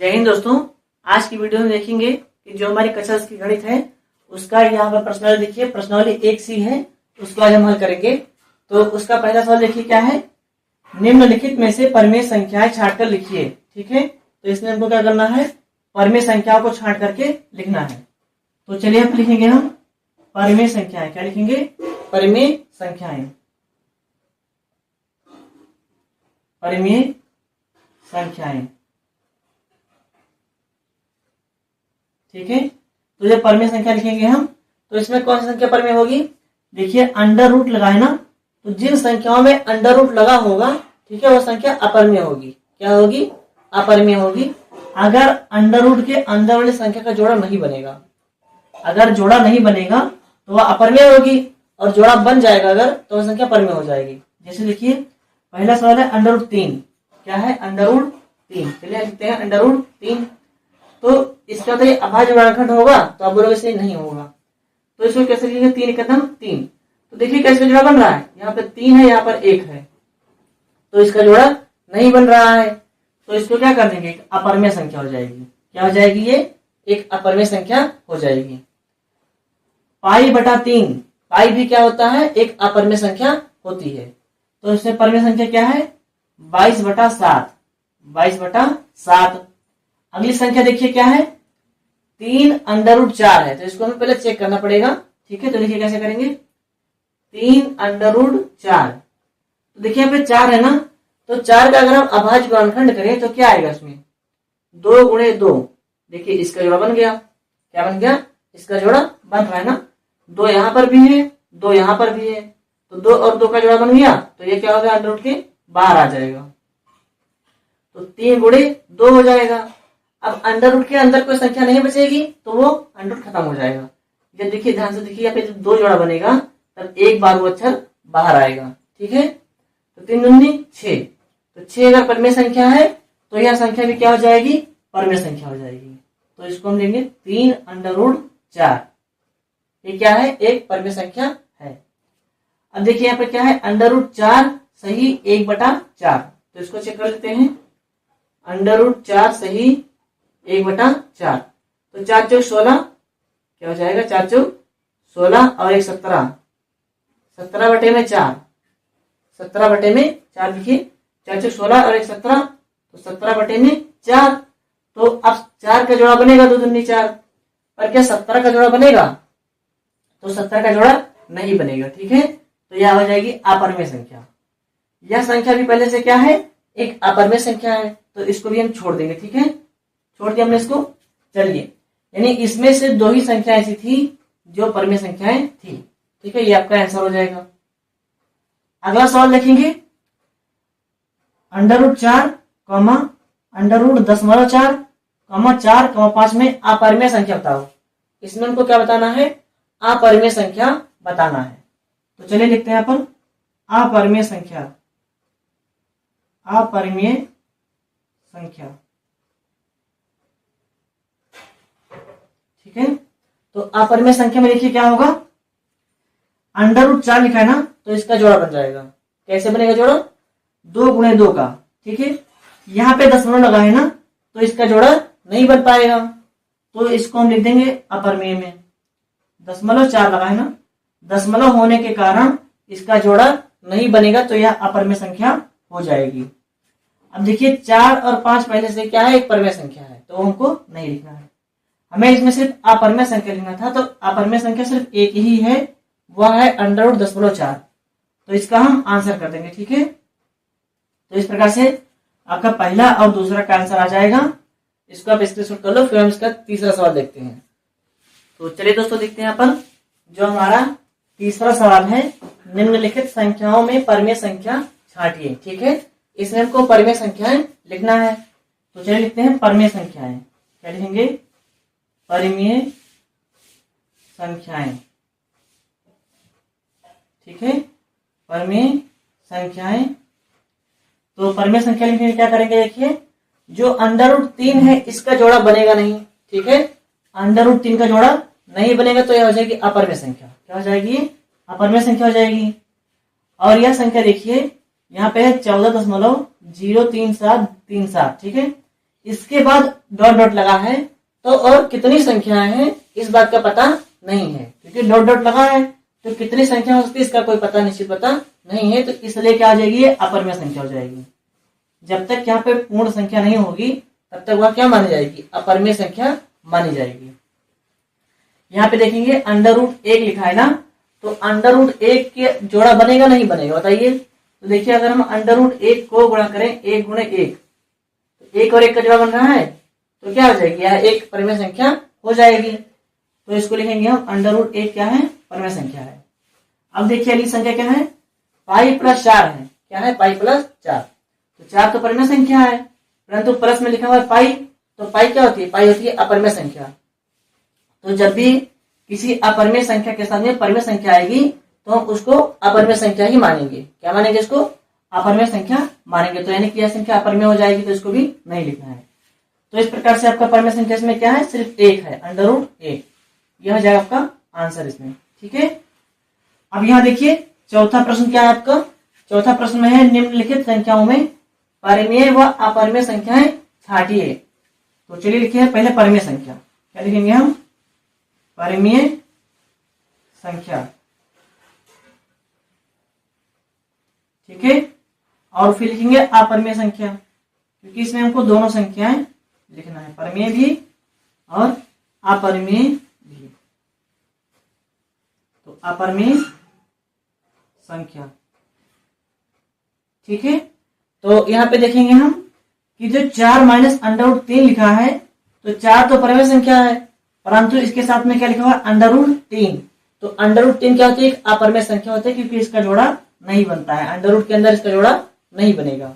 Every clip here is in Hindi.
जय हिंद दोस्तों। आज की वीडियो में देखेंगे कि जो हमारी कक्षा की गणित है उसका यहाँ पर प्रश्नावली देखिए, प्रश्नावली 1C है, उसको आज हम हल करेंगे। तो उसका पहला सवाल देखिए क्या है, निम्नलिखित में से परिमेय संख्याएं छांटकर लिखिए। ठीक है, तो इसमें हमको क्या करना है, परिमेय संख्याओं को छांट करके लिखना है। तो चलिए हम लिखेंगे, हम परिमेय संख्याएं क्या लिखेंगे, परिमेय संख्याएं, परिमेय संख्याएं। ठीक है, तो जब परिमेय संख्या लिखेंगे हम, तो इसमें कौन सी संख्या परिमेय होगी, देखिए अंडर रूट लगा है ना, तो जिन संख्याओं में अंडर रूट लगा होगा, ठीक है, वो संख्या अपरिमेय होगी। क्या होगी, अपरिमेय होगी। अगर अंडर रूट के अंदर वाली संख्या का जोड़ा नहीं बनेगा, अगर जोड़ा नहीं बनेगा तो वह अपरिमेय होगी, और जोड़ा बन जाएगा अगर, तो वह संख्या परिमेय हो जाएगी। जैसे देखिए पहला सवाल है अंडर रूट 3, क्या है, अंडर रूट 3। चलिए लिखते हैं अंडर रूट 3। तो इसका तो ये अभाज्य वर्गखंड होगा, तो आप बोलोगे इसलिए नहीं होगा, तो इसको कैसे लिखेंगे, 3 कदम 3। तो देखिए कैसे जोड़ा बन रहा है, यहाँ पे 3 है, यहाँ पर 1 है, तो इसका जोड़ा नहीं बन रहा है, तो इसको क्या कर देंगे, एक अपरिमेय संख्या हो जाएगी। क्या हो जाएगी, ये एक अपरिमेय संख्या हो जाएगी। पाई बटा 3, पाई भी क्या होता है, एक अपरिमेय संख्या होती है। तो इसमें परिमेय संख्या क्या है, 22 बटा 7, 22 बटा 7। अगली संख्या देखिए क्या है, 3 अंडर रूट 4 है, तो इसको हमें पहले चेक करना पड़ेगा। ठीक है, तो देखिए कैसे करेंगे, 3 अंडर रूट 4, तो देखिए यहाँ पे 4 है ना, तो 4 का अगर हम अभाज्य गुणनखंड करें तो क्या आएगा इसमें, 2 गुणे 2। देखिए इसका जोड़ा बन गया, क्या बन गया, इसका जोड़ा बन रहा है ना, 2 यहाँ पर भी है, 2 यहाँ पर भी है, तो 2 और 2 का जोड़ा बन गया, तो ये क्या होगा, अंडर रूट के बाहर आ जाएगा, तो 3 गुणे 2 हो जाएगा। अब अंडर रूट के अंदर कोई संख्या नहीं बचेगी, तो वो अंडर रूट खत्म हो जाएगा। ये देखिए ध्यान से देखिए, यहाँ पे जब 2 जोड़ा बनेगा तब एक बार वो अक्षर बाहर आएगा। ठीक है, तो 3 दूनी 6, तो 6 अगर परिमेय संख्या है तो यह संख्या भी क्या हो जाएगी, परिमेय संख्या हो जाएगी। तो इसको हम लेंगे 3 अंडर रूट 4, ये क्या है, एक परिमेय संख्या है। अब देखिए यहाँ पे क्या है, अंडर रूट 4 सही 1 बटा 4, तो इसको चेक कर लेते हैं, अंडर रूट 4 सही 1 बटा 4, तो 4 चौक 16, क्या हो जाएगा, 4 चौक 16 और 1 17, 17 बटे में 4, 17 बटे में 4 लिखिए, 4 चौक 16 और 1 17, तो 17 बटे में 4। तो अब 4 का जोड़ा बनेगा, 2 दूनी 4, पर क्या 17 का जोड़ा बनेगा, तो 17 का जोड़ा नहीं बनेगा। ठीक है, तो यह हो जाएगी अपरिमेय संख्या। यह संख्या भी पहले से क्या है, एक अपरिमेय संख्या है, तो इसको भी हम छोड़ देंगे। ठीक है, छोड़ दिया हमने इसको। चलिए, यानी इसमें से 2 ही संख्या ऐसी थी जो परिमेय संख्याएं थी। ठीक है, ये आपका आंसर हो जाएगा। अगला सवाल देखेंगे, under root 4 comma under root 10.4 comma 4 comma 5 में अपरिमेय संख्या बताओ। इसमें हमको क्या बताना है, अपरिमेय संख्या बताना है। तो चलिए लिखते हैं यहाँ पर अपरिमेय संख्या, अपरिमेय संख्या। ठीक है, तो अपरिमेय संख्या में देखिए क्या होगा, अंडर रूट 4 लिखा है ना, तो इसका जोड़ा बन जाएगा। कैसे बनेगा जोड़ा, 2 गुणे 2 का। ठीक है, यहाँ पे दशमलव लगा है ना, तो इसका जोड़ा नहीं बन पाएगा, तो इसको हम लिख देंगे अपरिमेय में। 0.4 लगा है ना, दशमलव होने के कारण इसका जोड़ा नहीं बनेगा, तो यह अपरिमेय संख्या हो जाएगी। अब देखिए 4 और 5 पहले से क्या है, एक परिमेय संख्या है, तो हमको नहीं लिखना है, हमें इसमें सिर्फ अपरिमेय संख्या लिखना था। तो अपरिमेय संख्या सिर्फ एक ही है, वह है अंडर रूट 10.4, तो इसका हम आंसर कर देंगे। ठीक है, तो इस प्रकार से आपका पहला और दूसरा का आंसर आ जाएगा। इसको आप स्क्रीनशॉट कर लो, फिर हम इसका तीसरा सवाल देखते हैं। तो चलिए दोस्तों देखते हैं यहाँ पर, जो हमारा तीसरा सवाल है, निम्नलिखित संख्याओं में परिमेय संख्या छांटिए। ठीक है, इसमें हमको परिमेय संख्याएं लिखना है, तो चलिए लिखते हैं परिमेय संख्याएं। क्या लिखेंगे, परिमेय संख्याएं। ठीक है, परिमेय संख्याएं। तो परिमेय संख्या लिखने में क्या करेंगे, देखिए जो अंडर रूट 3 है इसका जोड़ा बनेगा नहीं। ठीक है, अंडर रूट 3 का जोड़ा नहीं बनेगा, तो यह हो जाएगी अपरिमेय संख्या। क्या हो जाएगी, अपरिमेय संख्या हो जाएगी। और यह संख्या देखिए यहाँ पे है 14.03737। ठीक है, इसके बाद डॉट डॉट लगा है, तो और कितनी संख्याएं हैं इस बात का पता नहीं है, क्योंकि डॉट डॉट लगा है तो कितनी संख्या हो सकती है इसका कोई पता निश्चित पता नहीं है, तो इसलिए क्या हो जाएगी, ये अपरिमेय संख्या हो जाएगी। जब तक यहाँ पे पूर्ण संख्या नहीं होगी तब तक वह क्या मानी जाएगी, अपरिमेय संख्या मानी जाएगी। यहाँ पे देखेंगे अंडर रूट 1 लिखा है ना, तो अंडर रूट 1 के जोड़ा बनेगा नहीं बनेगा बताइए। तो देखिए अगर हम अंडर रूट 1 को गुणा करें 1 गुणे 1, तो 1 और 1 का जोड़ा बन रहा है, तो क्या हो जाएगी, यह एक परिमेय संख्या हो जाएगी। तो इसको लिखेंगे हम अंडर रूट 1 क्या है, परिमेय संख्या है। अब देखिए अगली संख्या क्या है, पाई प्लस 4 है, क्या है, पाई प्लस 4। तो 4 तो परिमेय संख्या है, परंतु प्लस में लिखा हुआ है पाई, तो पाई क्या होती है, पाई होती है अपरिमेय संख्या। तो जब भी किसी अपरिमेय संख्या के साथ में परिमेय संख्या आएगी तो हम उसको अपरिमेय संख्या ही मानेंगे। क्या मानेंगे, इसको अपरिमेय संख्या मानेंगे। तो यानी कि यह संख्या अपरिमेय हो जाएगी, तो इसको भी नहीं लिखना है। तो इस प्रकार से आपका परिमेय संख्या इसमें क्या है, सिर्फ 1 है, अंडर रूट 1। यह हो जाएगा आपका आंसर इसमें। ठीक है, अब यहाँ देखिए चौथा प्रश्न क्या है आपका। चौथा प्रश्न में है निम्नलिखित संख्याओं में परिमेय व अपरिमेय संख्याएं छांटिए। तो चलिए लिखिए पहले परिमेय संख्या, क्या लिखेंगे हम, परिमेय संख्या। ठीक है, और फिर लिखेंगे अपरिमेय संख्या, क्योंकि इसमें हमको दोनों संख्याएं लिखना है, परिमेय भी और अपरिमेय भी। तो अपरिमेय संख्या। ठीक है, तो यहां पे देखेंगे हम कि जो 4 माइनस अंडर रूट 3 लिखा है, तो 4 तो परिमेय संख्या है, परंतु इसके साथ में क्या लिखा हुआ है, अंडर रूट 3। तो अंडर रूट 3 क्या होती है, एक अपरिमेय संख्या होती है, क्योंकि इसका जोड़ा नहीं बनता है, अंडर रूट के अंदर इसका जोड़ा नहीं बनेगा।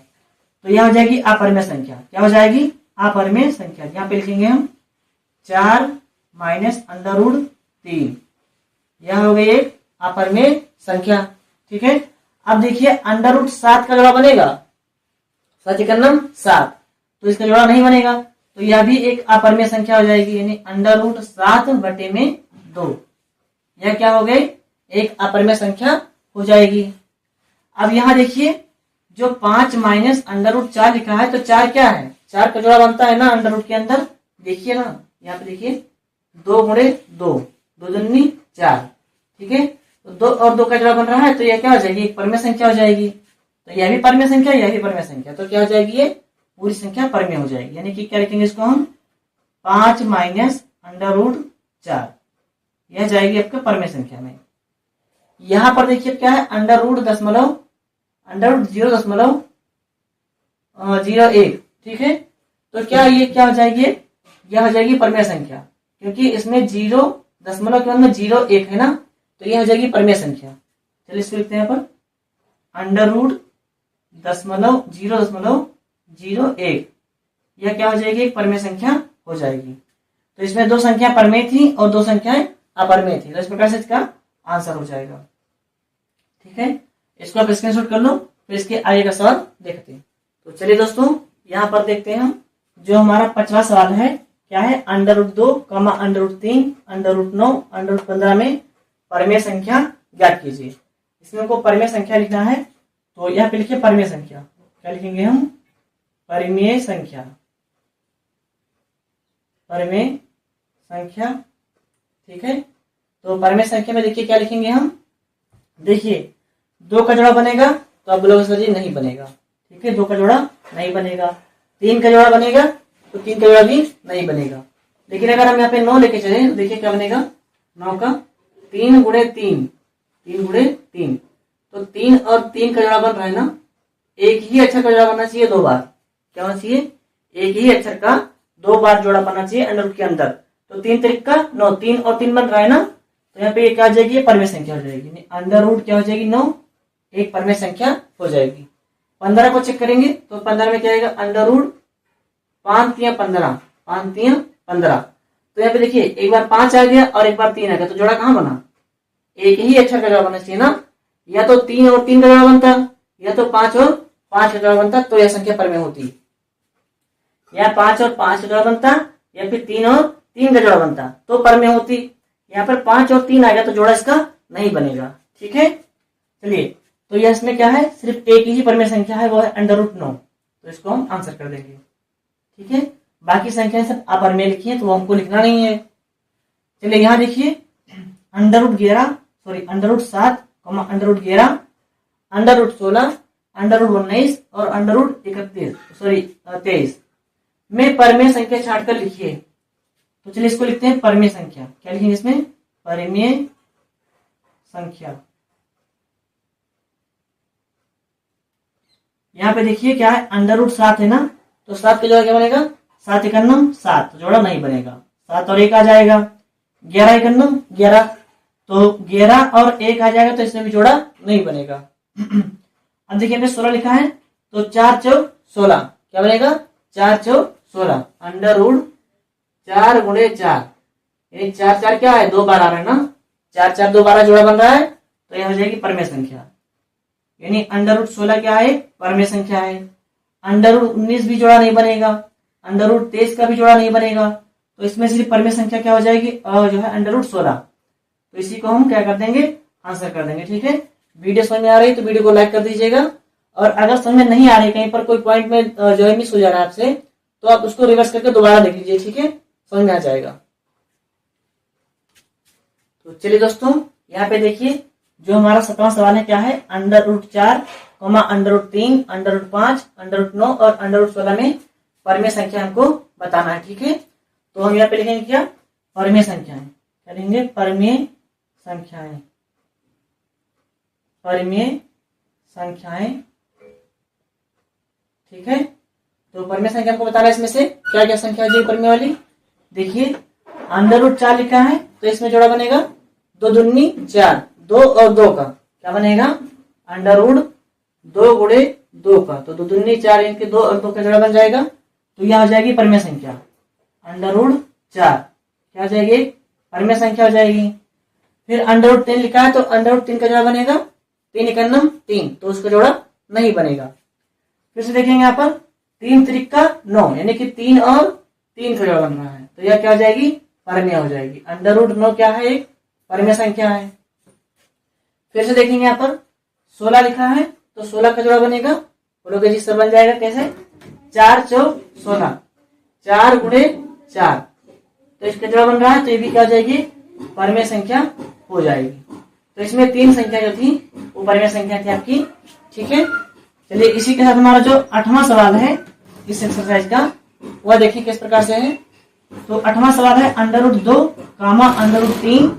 तो यह हो जाएगी अपरिमेय संख्या। क्या हो जाएगी, अपरिमेय संख्या। यहाँ पे लिखेंगे हम 4 माइनस अंडर रूट 3, यह हो गई एक अपरिमेय संख्या। ठीक है, अब देखिए अंडर रूट 7 का जोड़ा बनेगा, 7 तो इसका जोड़ा नहीं बनेगा, तो यह भी एक अपरिमेय संख्या हो जाएगी, यानी अंडर रूट 7 बटे में 2। यह क्या हो गई, एक अपरिमेय संख्या हो जाएगी। अब यहाँ देखिए जो 5 माइनस अंडर रूट 4 लिखा है, तो 4 क्या है, 4 का जोड़ा बनता है ना अंडर रूट के अंदर, देखिए ना यहाँ पे देखिए 2 गुणे 2, 2 दूनी 4। ठीक है, तो 2 और 2 का जोड़ा बन रहा है, तो यह क्या हो जाएगी, एक परिमेय संख्या हो जाएगी। तो यह भी परिमेय संख्या, यह भी परिमेय संख्या, तो क्या हो जाएगी, ये पूरी संख्या परिमेय हो जाएगी। यानी कि क्या लिखेंगे इसको हम, 5 माइनस अंडर रूट 4, यह जाएगी आपके परिमेय संख्या में। यहां पर देखिए क्या है, अंडर रूट 0.01। ठीक है, तो क्या ये क्या हो जाएगी, यह हो जाएगी परिमेय संख्या, क्योंकि इसमें 0 के अंदर 0.1 है ना, तो यह हो जाएगी परिमेय संख्या। चलिए इसको लिखते हैं यहाँ पर, अंडर रूट 0.01, यह क्या हो जाएगी, एक परिमेय संख्या हो जाएगी। तो इसमें 2 संख्या परिमेय थी और 2 संख्याएं अपरिमेय थी, तो इस प्रकार से इसका आंसर हो जाएगा। ठीक है, इसको आप स्क्रीनशॉट कर लो, फिर इसके आगे का सवाल देखते हैं। तो चलिए दोस्तों यहाँ पर देखते हैं हम, जो हमारा 5वां सवाल है, क्या है, under root 2, under root 3, under root 9, under root 15 में परिमेय संख्या ज्ञात कीजिए। इसमें हमको परिमेय संख्या लिखना है, तो यहाँ पे लिखिए परिमेय संख्या। क्या लिखेंगे हम, परिमेय संख्या, परिमेय संख्या। ठीक है, तो परिमेय संख्या में देखिए क्या लिखेंगे हम, देखिए 2 का जोड़ा बनेगा, तो आप बोलोगे सर जी नहीं बनेगा। ठीक है, 2 का जोड़ा नहीं बनेगा। 3 का जोड़ा बनेगा, तो 3 का जोड़ा भी नहीं बनेगा। लेकिन अगर हम यहाँ पे 9 लेके चले, तो देखिए क्या बनेगा, 9 का 3 गुणे 3, 3 गुणे 3, तो 3 और 3 का जोड़ा बन रहा है ना, एक ही अक्षर का जोड़ा बनना चाहिए 2 बार। क्या होना चाहिए, एक ही अक्षर का 2 बार जोड़ा बनना चाहिए अंडर रूट के अंदर। तो 3 तरीका 9, 3 और 3 बन रहा है ना, तो यहाँ पे क्या हो जाएगी, परिमेय संख्या हो जाएगी। अंडर रूट क्या हो जाएगी, 9, एक परिमेय संख्या हो जाएगी। 15 को चेक करेंगे, तो 15 में क्या आएगा, अंडर रूट 5 3 15, 5 3 15। तो यहाँ पे देखिए एक बार 5 आ गया और एक बार 3 आ गया, तो जोड़ा कहाँ बना, एक ही अक्षर का जोड़ा बनना चाहिए ना, या तो 3 और 3 का जोड़ा बनता, या तो 5 और 5 का जोड़ा बनता, तो यह संख्या परिमेय होती। या 5 और 5 का जोड़ा बनता, या फिर 3 और 3 का जोड़ा बनता, तो परिमेय होती। यहाँ पर 5 और 3 आ गया, तो जोड़ा इसका नहीं बनेगा। ठीक है, चलिए तो यह इसमें क्या है, सिर्फ एक ही परिमेय संख्या है, वो है अंडर रूट 9, तो इसको हम आंसर कर देंगे। ठीक है, बाकी संख्या सब अपर में लिखी है तो वो हमको लिखना नहीं है। चलिए यहाँ देखिए √7, √11, √16, √19 और √23 में परमेय संख्या छांटकर लिखिए। तो चलिए इसको लिखते हैं परमेय संख्या। क्या लिखेंगे इसमें? परमेय संख्या। यहाँ पे देखिए क्या है, √7 है ना, तो 7 का जोड़ा क्या बनेगा? 7 एकन्नम 7, तो जोड़ा नहीं बनेगा। 7 और 1 आ जाएगा, 11 एकन्नम 11, तो 11 और 1 आ जाएगा, तो इसमें भी जोड़ा नहीं बनेगा। अब देखिए हमने 16 लिखा है, तो 4 चौक 16, क्या बनेगा? 4 चौक 16, √4 गुणे 4, यानी 4 4 क्या है? 2 बार आ रहा है ना, 4 4 2 12 जोड़ा बन रहा है, तो यह हो जाएगी परमेय संख्या। यानी √16 क्या है? परमेय संख्या है। √19 भी जोड़ा नहीं बनेगा, √23 का भी जोड़ा नहीं बनेगा, तो इसमें सिर्फ परमेय संख्या क्या हो जाएगी? जो है √16। तो इसी को हम क्या कर देंगे? आंसर कर देंगे। ठीक है, वीडियो समझ में आ रही है तो वीडियो को लाइक कर दीजिएगा, और अगर समझ में नहीं आ रही, कहीं पर कोई पॉइंट में जो है मिस हो जा रहा है आपसे, तो आप उसको रिवर्स करके दोबारा देख लीजिए। ठीक है, समझ में आ जाएगा। तो चलिए दोस्तों, यहाँ पे देखिए जो हमारा 7वां सवाल है क्या है? √4, √3, √5, √9 और √16 में परमेय संख्या हमको बताना है। ठीक है, तो हम यहाँ पे लिखेंगे क्या? परमेय संख्याएं। क्या लिखेंगे? परमेय संख्याएं। परमेय संख्याएं। ठीक है, तो परमेय संख्या हमको बताना है, इसमें से क्या क्या संख्या है परमेय वाली। देखिए √4 लिखा है, तो इसमें जोड़ा बनेगा 2 दूनी 4, 2 और 2 का क्या बनेगा? √2 गुणे 2 का, तो 2 दूनी 4, इनके 2 और 2 का जोड़ा बन जाएगा, तो यह हो जाएगी परमेय संख्या। √4 क्या हो जाएगी? परमेय संख्या हो जाएगी। फिर √10 लिखा है, तो √3 का जोड़ा बनेगा 3 एकन्नम 3, तो उसका जोड़ा नहीं बनेगा। फिर से देखेंगे यहाँ पर 3 त्रिका 9, यानी कि 3 और 3 का जोड़ा बन रहा है, तो यह क्या हो जाएगी? परमेय हो जाएगी। √9 क्या है? एक परमेय संख्या है। फिर से देखेंगे यहाँ पर 16 लिखा है, तो 16 का जोड़ा बनेगा, बोलोगे जी सर बन जाएगा कैसे? 4 चौक 16, 4 गुणे 4, तो इसका जोड़ा बन रहा है, तो ये भी क्या हो जाएगी? परमेय संख्या हो जाएगी। तो इसमें 3 संख्या जो थी वो परमेय संख्या थी आपकी। ठीक है, चलिए इसी के साथ हमारा जो 8वां सवाल है इस एक्सरसाइज का, वह देखिए किस प्रकार से है। तो 8वां सवाल है √2, √3,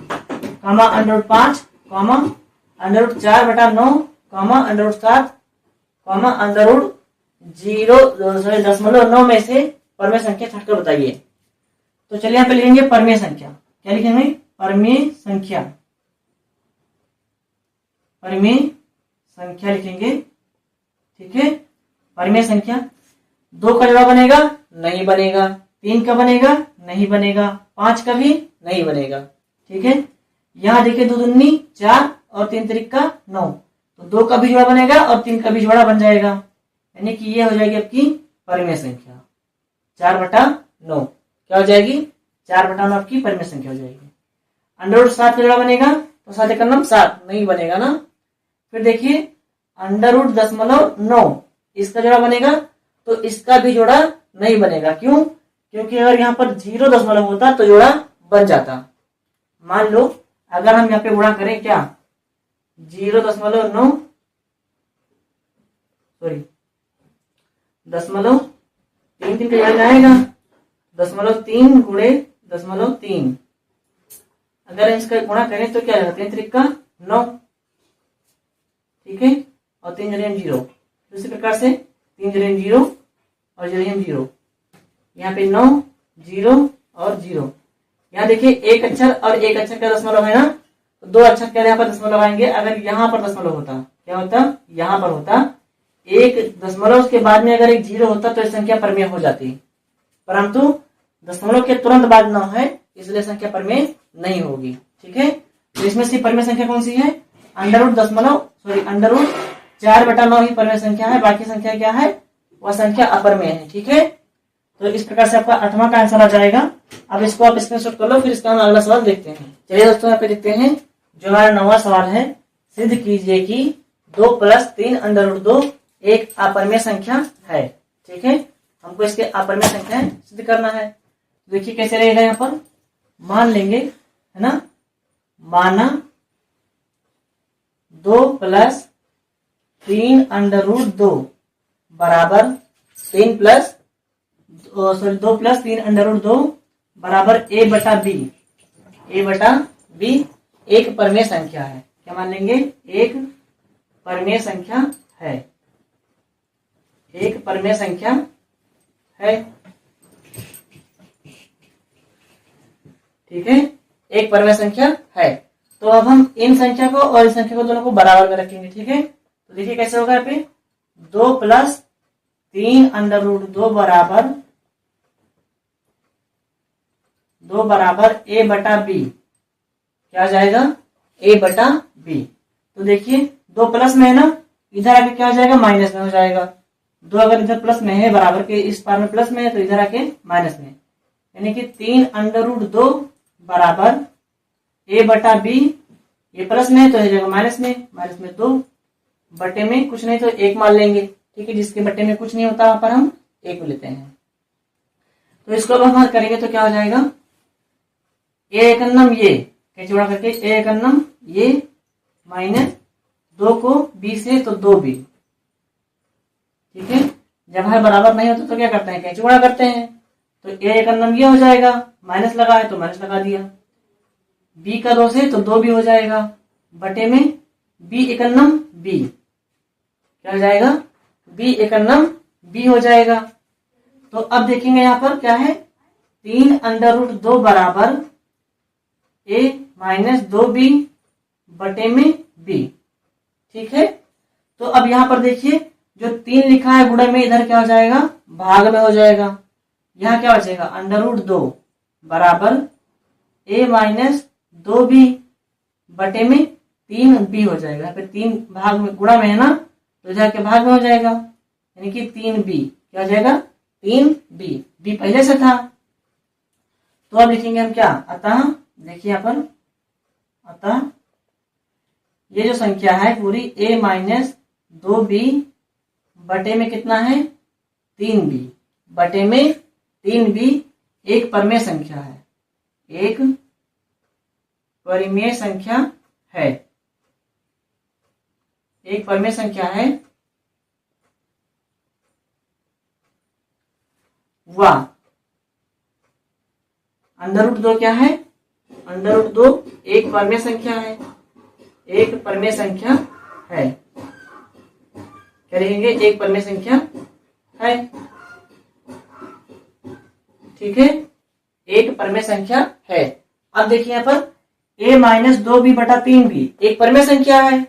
√5, √4/9, √7, √0.9 में से परमेय संख्या छांटकर बताइए। तो चलिए यहाँ पे लिखेंगे परमेय संख्या। क्या लिखेंगे? परमेय संख्या। परमेय संख्या लिखेंगे। ठीक है, परमेय संख्या 2 का जोड़ा बनेगा? नहीं बनेगा। 3 का बनेगा? नहीं बनेगा। 5 का भी नहीं बनेगा। ठीक है, यहाँ देखिए 2 दूनी 4 और 3 त्रिका 9, तो 2 का भी जोड़ा बनेगा और 3 का भी जोड़ा बन जाएगा, यानी कि ये हो जाएगी आपकी परमेय संख्या 4/9। क्या हो जाएगी? 4/9 आपकी परमेय संख्या हो जाएगी। √7 का जोड़ा बनेगा, तो 7 एकन्नम 7, नहीं बनेगा ना। फिर देखिए √10.9, इसका जोड़ा बनेगा, तो इसका भी जोड़ा नहीं बनेगा। क्यों? क्योंकि अगर यहाँ पर 0 होता तो जोड़ा बन जाता। मान लो अगर हम यहाँ पे गुणा करें क्या? 0.9 सॉरी 0.3 का जोड़ा जाएगा, 0.3 गुणे 0.3, अगर इसका गुणा करें तो क्या रहता है? 3 त्रिका 9। ठीक है, और 3 जरिए 0, दूसरी प्रकार से 3 जरिए 0 और जरिए 0, यहाँ पे 9 0 और 0। यहाँ देखिए एक अक्षर और एक अक्षर का दशमलव है ना, तो 2 अक्षर का यहाँ पर दशमलव आएंगे। अगर यहाँ पर दशमलव होता क्या होता? यहाँ पर होता एक दशमलव के बाद में अगर एक 0 होता तो संख्या परमेय हो जाती, परंतु दशमलव के तुरंत बाद 9 है, इसलिए संख्या परमेय नहीं होगी। ठीक है, तो इसमें से परमेय संख्या कौन सी है? √4/9 ही परमेय संख्या है, बाकी संख्या क्या है? वह संख्या अपरमेय है। ठीक है, तो इस प्रकार से आपका 8वां का आंसर आ जाएगा। अब इसको आप स्क्रीनशॉट कर लो, फिर इसका हम अगला सवाल देखते हैं। चलिए दोस्तों, यहाँ पे देखते हैं जो हमारा 9वां सवाल है। सिद्ध कीजिए कि 2 + 3 √2 एक अपरमेय संख्या है। ठीक है, हमको इसके अपरिमेय संख्याएं सिद्ध करना है। देखिए कैसे रहेगा, यहाँ पर मान लेंगे, है ना, माना 2 + 3 √2 बराबर 3 प्लस 2 + 3 √2 बराबर a/b। a/b एक परिमेय संख्या है। क्या मान लेंगे, एक परिमेय संख्या है, एक परिमेय संख्या है। ठीक है, एक परिमेय संख्या है। तो अब हम इन संख्या को और इस संख्या को दोनों को बराबर में रखेंगे। ठीक है, तो देखिए कैसे होगा, यहाँ पे 2 + 3 √2 बराबर 2 बराबर a/b। क्या आ जाएगा, a/b। तो देखिए 2 प्लस में है ना, इधर आके क्या हो जाएगा, माइनस में हो जाएगा। 2 अगर इधर प्लस में है, बराबर के इस पार में प्लस में है, तो इधर आके माइनस में, यानी कि 3 √2 बराबर a/b। ये प्लस में है तो हो जाएगा माइनस में 2 बटे में कुछ नहीं तो 1 मान लेंगे। ठीक है, जिसके बटे में कुछ नहीं होता वहां पर हम 1 लेते हैं। तो इसको अब हम करेंगे तो क्या हो जाएगा, a एकन्नम ये कैसे जोड़ा करके, a एकन्नम ये माइनस 2 को b से तो 2b। ठीक है, जब हर बराबर नहीं होता तो क्या करते हैं, कैसे गुणा करते हैं। तो a एकन्नम ये हो जाएगा, माइनस लगा है तो माइनस लगा दिया, b का 2 से तो 2b हो जाएगा, बटे में b एकन्नम b। क्या हो जाएगा, b एकन्नम b हो जाएगा। तो अब देखेंगे यहाँ पर क्या है, 3 √2 बराबर a - 2b बटे में b। ठीक है, तो अब यहाँ पर देखिए जो 3 लिखा है गुणा में, इधर क्या हो जाएगा, भाग में हो जाएगा। यहाँ क्या बचेगा, √2 बराबर a - 2b बटे में 3b हो जाएगा। फिर 3 भाग में गुणा में है ना, तो इधर के भाग में हो जाएगा, यानी कि 3b। क्या हो जाएगा, 3b। b पहले से था, तो अब लिखेंगे हम क्या, अतः देखिए यहाँ पर, अतः ये जो संख्या है पूरी a - 2b बटे में कितना है, 3b बटे में 3b एक परिमेय संख्या है, एक परिमेय संख्या है, एक परिमेय संख्या है। वाह, √2 क्या है, √2 एक परिमेय संख्या है, एक परिमेय संख्या है। क्या लिखेंगे, एक परिमेय संख्या है। ठीक है, एक परिमेय संख्या है। अब देखिए यहाँ पर a - 2b बटा 3b एक परिमेय संख्या है,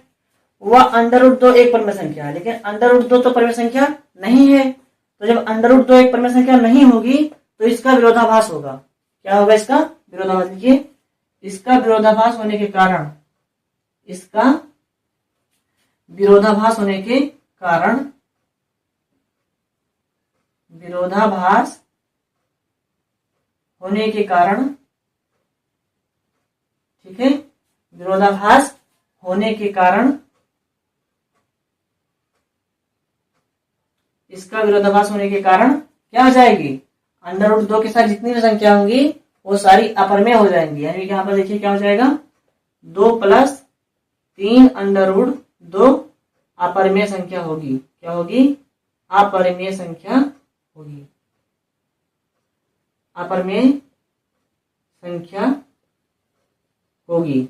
वह √2 एक परिमेय संख्या है, लेकिन √2 तो परिमेय संख्या नहीं है। तो जब √2 एक परिमेय संख्या नहीं होगी तो इसका विरोधाभास होगा। क्या होगा, इसका विरोधाभास। देखिए, इसका विरोधाभास होने के कारण, इसका विरोधाभास होने के कारण, विरोधाभास होने के कारण, ठीक है, विरोधाभास होने के कारण, इसका विरोधाभास होने के कारण क्या हो जाएगी, √2 के साथ जितनी भी संख्या होंगी वो सारी अपरिमेय हो जाएंगी। यानी कि यहाँ पर देखिए क्या हो जाएगा, 2 + 3 √2 अपरिमेय संख्या होगी। क्या होगी, अपरिमेय संख्या होगी, अपरिमेय संख्या होगी।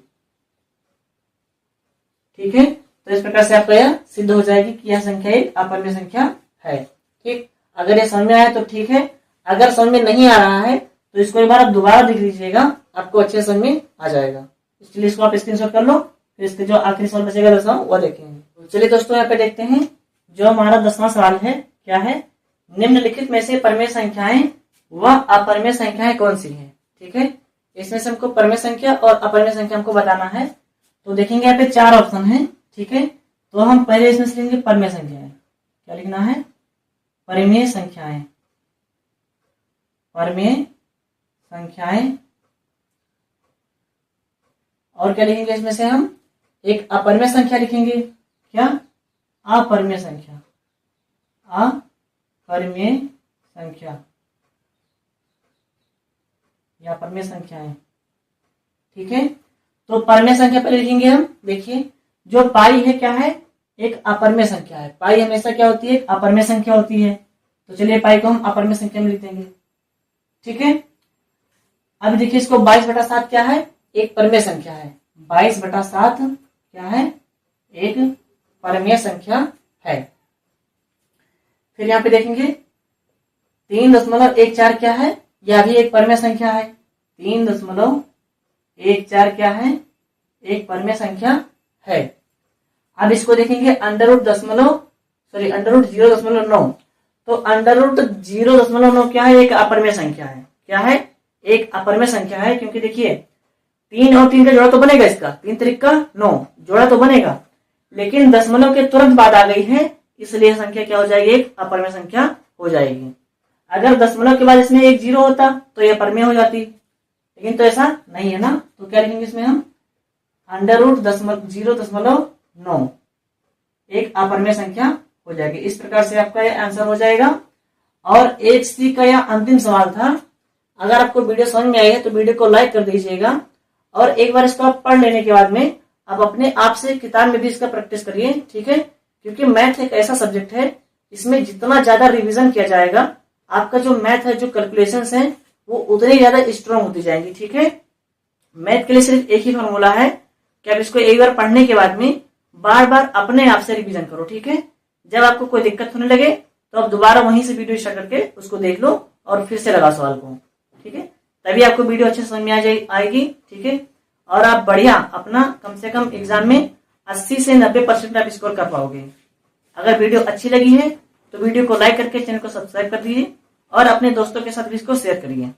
ठीक है, तो इस प्रकार से आपका यह सिद्ध हो जाएगी कि यह संख्या एक अपरिमेय संख्या है। ठीक, अगर ये समझ में आया तो ठीक है, अगर समझ में नहीं आ रहा है तो इसको एक बार आप दोबारा देख लीजिएगा, आपको अच्छे समझ में आ जाएगा। इसलिए इसको आप स्क्रीनशॉट कर लो, फिर इसके जो आखिरी सवाल बचेगा 10वां वो देखेंगे। तो चलिए दोस्तों यहाँ पे देखते हैं, जो हमारा 10वां सवाल है क्या है, निम्नलिखित में से परिमेय संख्याएं व अपरिमेय संख्याएं कौन सी हैं। ठीक है, इसमें से हमको परिमेय संख्या और अपरिमेय संख्या हमको बताना है। तो देखेंगे यहाँ पे 4 ऑप्शन है। ठीक है, तो हम पहले इसमें से लेंगे परिमेय संख्याएं। क्या लिखना है, परिमेय संख्याएं, परिमेय संख्याएं। और क्या लिखेंगे इसमें से, हम एक अपरिमेय संख्या लिखेंगे। क्या, अपरिमेय संख्या, अपरिमेय संख्या या परमेय संख्या है। ठीक है, तो परमेय संख्या पहले लिखेंगे हम। देखिए जो पाई है क्या है, एक अपरमेय संख्या है। पाई हमेशा क्या होती है, एक अपरमेय संख्या होती है। तो चलिए पाई को हम अपरमेय संख्या में लिख देंगे। ठीक है, अब देखिए इसको 22/7 क्या है, एक परमेय संख्या है। 22/7 क्या है, एक परमेय संख्या है। फिर यहाँ पे देखेंगे 3.14 क्या है, यह भी एक परमेय संख्या है। 3.14 क्या है, एक परमेय संख्या है। अब इसको देखेंगे अंडर रूट 0.9। तो अंडर रूट 0.9 क्या है, एक अपरमेय संख्या है। क्या है, एक अपरमेय संख्या है, क्योंकि देखिए 3 और 3 का जोड़ा तो बनेगा, इसका 3 3 का 9 जोड़ा तो बनेगा, लेकिन दशमलव के तुरंत बाद आ गई है, इसलिए संख्या क्या हो जाएगी, एक अपरमेय संख्या हो जाएगी। अगर दशमलव के बाद इसमें एक 0 होता तो यह परमेय हो जाती, लेकिन तो ऐसा नहीं है ना। तो क्या लिखेंगे इसमें हम, अंडर रूट 0.9 एक अपरमेय संख्या हो जाएगी। इस प्रकार से आपका ये आंसर हो जाएगा। और 1C का यह अंतिम सवाल था। अगर आपको वीडियो समझ में आई है तो वीडियो को लाइक कर दीजिएगा, और एक बार इसको आप पढ़ लेने के बाद में आप अपने आप से किताब में भी इसका प्रैक्टिस करिए। ठीक है, क्योंकि मैथ एक ऐसा सब्जेक्ट है, इसमें जितना ज्यादा रिवीजन किया जाएगा, आपका जो मैथ है, जो कैलकुलेशंस है, वो उतनी ज्यादा स्ट्रॉन्ग होती जाएंगी। ठीक है, मैथ के लिए सिर्फ एक ही फॉर्मूला है कि आप इसको एक बार पढ़ने के बाद में बार बार अपने आप से रिवीजन करो। ठीक है, जब आपको कोई दिक्कत होने लगे तो आप दोबारा वहीं से वीडियो स्टार्ट करके उसको देख लो और फिर से लगा सवाल को। ठीक है, तभी आपको वीडियो अच्छे समझ में आएगी। ठीक है, और आप बढ़िया अपना कम से कम एग्जाम में 80 से 90% आप स्कोर कर पाओगे। अगर वीडियो अच्छी लगी है तो वीडियो को लाइक करके चैनल को सब्सक्राइब कर दीजिए और अपने दोस्तों के साथ भी इसको शेयर करिए।